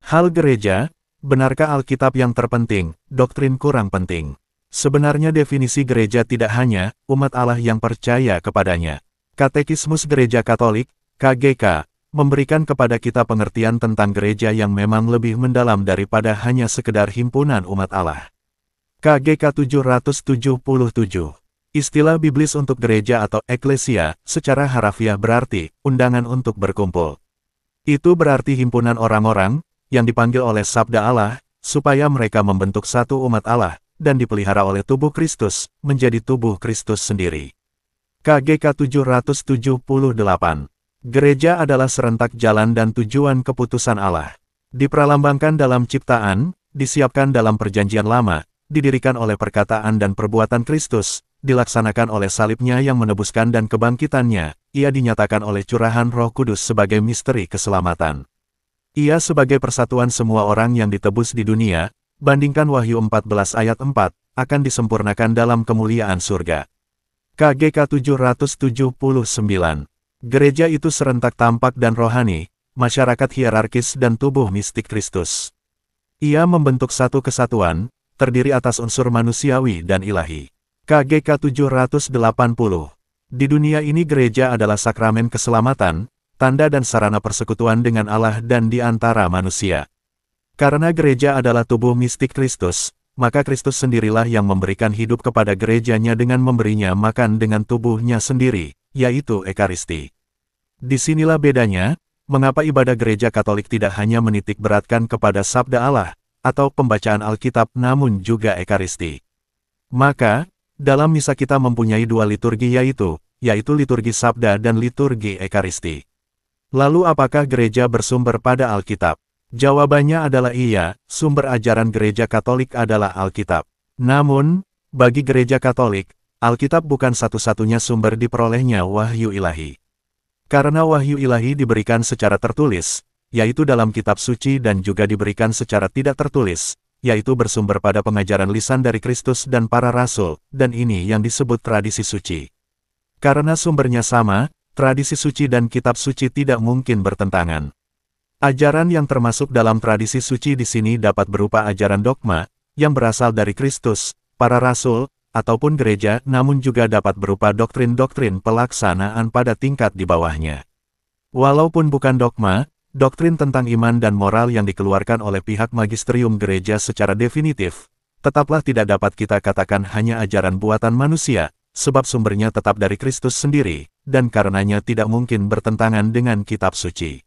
Hal gereja, benarkah Alkitab yang terpenting, doktrin kurang penting? Sebenarnya definisi gereja tidak hanya umat Allah yang percaya kepadanya. Katekismus Gereja Katolik, KGK, memberikan kepada kita pengertian tentang gereja yang memang lebih mendalam daripada hanya sekedar himpunan umat Allah. KGK 777. Istilah biblis untuk gereja atau eklesia, secara harafiah berarti undangan untuk berkumpul. Itu berarti himpunan orang-orang yang dipanggil oleh sabda Allah, supaya mereka membentuk satu umat Allah, dan dipelihara oleh tubuh Kristus, menjadi tubuh Kristus sendiri. KGK 778. Gereja adalah serentak jalan dan tujuan keputusan Allah. Dipralambangkan dalam ciptaan, disiapkan dalam perjanjian lama, didirikan oleh perkataan dan perbuatan Kristus, dilaksanakan oleh salibnya yang menebuskan dan kebangkitannya, ia dinyatakan oleh curahan Roh Kudus sebagai misteri keselamatan. Ia sebagai persatuan semua orang yang ditebus di dunia, bandingkan Wahyu 14 ayat 4, akan disempurnakan dalam kemuliaan surga. KGK 779. Gereja itu serentak tampak dan rohani, masyarakat hierarkis dan tubuh mistik Kristus. Ia membentuk satu kesatuan, terdiri atas unsur manusiawi dan ilahi. KGK 780. Di dunia ini gereja adalah sakramen keselamatan, tanda dan sarana persekutuan dengan Allah dan di antara manusia. Karena gereja adalah tubuh mistik Kristus, maka Kristus sendirilah yang memberikan hidup kepada gerejanya dengan memberinya makan dengan tubuhnya sendiri, yaitu Ekaristi. Disinilah bedanya, mengapa ibadah gereja Katolik tidak hanya menitik beratkan kepada sabda Allah, atau pembacaan Alkitab namun juga Ekaristi. Maka, dalam misa kita mempunyai dua liturgi yaitu liturgi sabda dan liturgi Ekaristi. Lalu apakah gereja bersumber pada Alkitab? Jawabannya adalah iya, sumber ajaran gereja Katolik adalah Alkitab. Namun, bagi gereja Katolik, Alkitab bukan satu-satunya sumber diperolehnya wahyu ilahi. Karena wahyu ilahi diberikan secara tertulis, yaitu dalam kitab suci dan juga diberikan secara tidak tertulis, yaitu bersumber pada pengajaran lisan dari Kristus dan para rasul, dan ini yang disebut tradisi suci. Karena sumbernya sama, tradisi suci dan kitab suci tidak mungkin bertentangan. Ajaran yang termasuk dalam tradisi suci di sini dapat berupa ajaran dogma, yang berasal dari Kristus, para rasul, ataupun gereja, namun juga dapat berupa doktrin-doktrin pelaksanaan pada tingkat di bawahnya. Walaupun bukan dogma, doktrin tentang iman dan moral yang dikeluarkan oleh pihak magisterium gereja secara definitif, tetaplah tidak dapat kita katakan hanya ajaran buatan manusia, sebab sumbernya tetap dari Kristus sendiri, dan karenanya tidak mungkin bertentangan dengan kitab suci.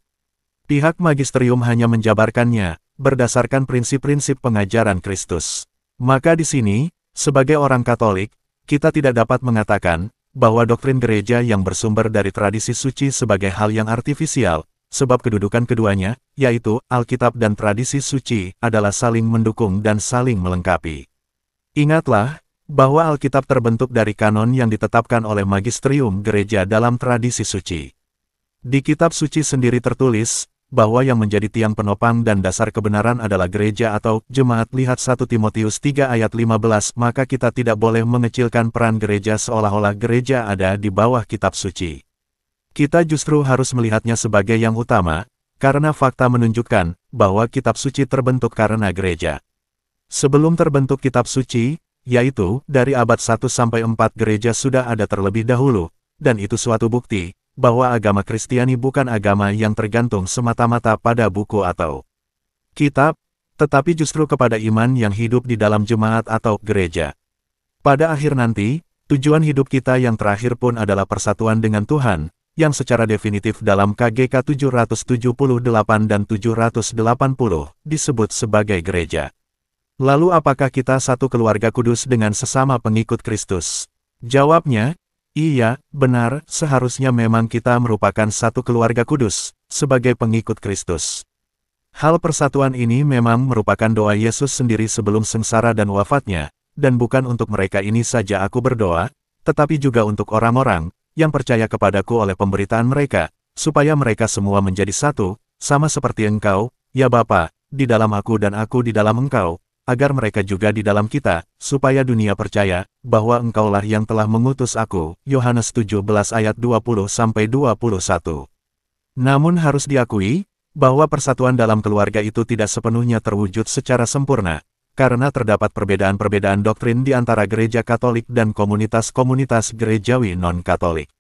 Pihak magisterium hanya menjabarkannya, berdasarkan prinsip-prinsip pengajaran Kristus. Maka di sini, sebagai orang Katolik, kita tidak dapat mengatakan, bahwa doktrin gereja yang bersumber dari tradisi suci sebagai hal yang artifisial, sebab kedudukan keduanya, yaitu Alkitab dan tradisi suci, adalah saling mendukung dan saling melengkapi. Ingatlah, bahwa Alkitab terbentuk dari kanon yang ditetapkan oleh magisterium gereja dalam tradisi suci. Di kitab suci sendiri tertulis, bahwa yang menjadi tiang penopang dan dasar kebenaran adalah gereja atau jemaat. Lihat 1 Timotius 3 ayat 15, maka kita tidak boleh mengecilkan peran gereja seolah-olah gereja ada di bawah kitab suci. Kita justru harus melihatnya sebagai yang utama, karena fakta menunjukkan, bahwa kitab suci terbentuk karena gereja. Sebelum terbentuk kitab suci, yaitu, dari abad 1-4 gereja sudah ada terlebih dahulu, dan itu suatu bukti, bahwa agama Kristiani bukan agama yang tergantung semata-mata pada buku atau kitab, tetapi justru kepada iman yang hidup di dalam jemaat atau gereja. Pada akhir nanti, tujuan hidup kita yang terakhir pun adalah persatuan dengan Tuhan, yang secara definitif dalam KGK 778 dan 780 disebut sebagai gereja. Lalu apakah kita satu keluarga kudus dengan sesama pengikut Kristus? Jawabnya, iya, benar, seharusnya memang kita merupakan satu keluarga kudus, sebagai pengikut Kristus. Hal persatuan ini memang merupakan doa Yesus sendiri sebelum sengsara dan wafatnya, dan bukan untuk mereka ini saja aku berdoa, tetapi juga untuk orang-orang yang percaya kepadaku oleh pemberitaan mereka, supaya mereka semua menjadi satu, sama seperti Engkau, ya Bapa, di dalam aku dan aku di dalam Engkau, agar mereka juga di dalam kita, supaya dunia percaya, bahwa Engkaulah yang telah mengutus aku. Yohanes 17 ayat 20-21. Namun harus diakui, bahwa persatuan dalam keluarga itu tidak sepenuhnya terwujud secara sempurna, karena terdapat perbedaan-perbedaan doktrin di antara gereja Katolik dan komunitas-komunitas gerejawi non-Katolik.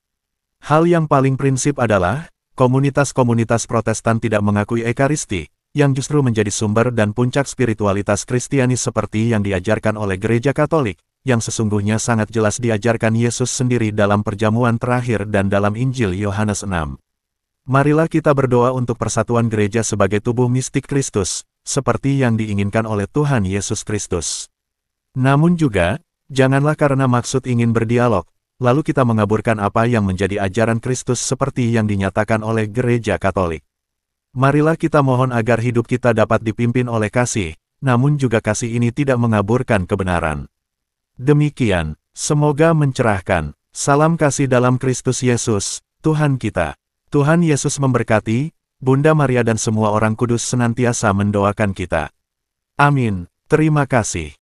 Hal yang paling prinsip adalah, komunitas-komunitas Protestan tidak mengakui Ekaristi, yang justru menjadi sumber dan puncak spiritualitas Kristiani seperti yang diajarkan oleh gereja Katolik, yang sesungguhnya sangat jelas diajarkan Yesus sendiri dalam perjamuan terakhir dan dalam Injil Yohanes 6. Marilah kita berdoa untuk persatuan gereja sebagai tubuh mistik Kristus, seperti yang diinginkan oleh Tuhan Yesus Kristus. Namun juga, janganlah karena maksud ingin berdialog, lalu kita mengaburkan apa yang menjadi ajaran Kristus seperti yang dinyatakan oleh gereja Katolik. Marilah kita mohon agar hidup kita dapat dipimpin oleh kasih, namun juga kasih ini tidak mengaburkan kebenaran. Demikian, semoga mencerahkan. Salam kasih dalam Kristus Yesus, Tuhan kita. Tuhan Yesus memberkati, Bunda Maria dan semua orang kudus senantiasa mendoakan kita. Amin. Terima kasih.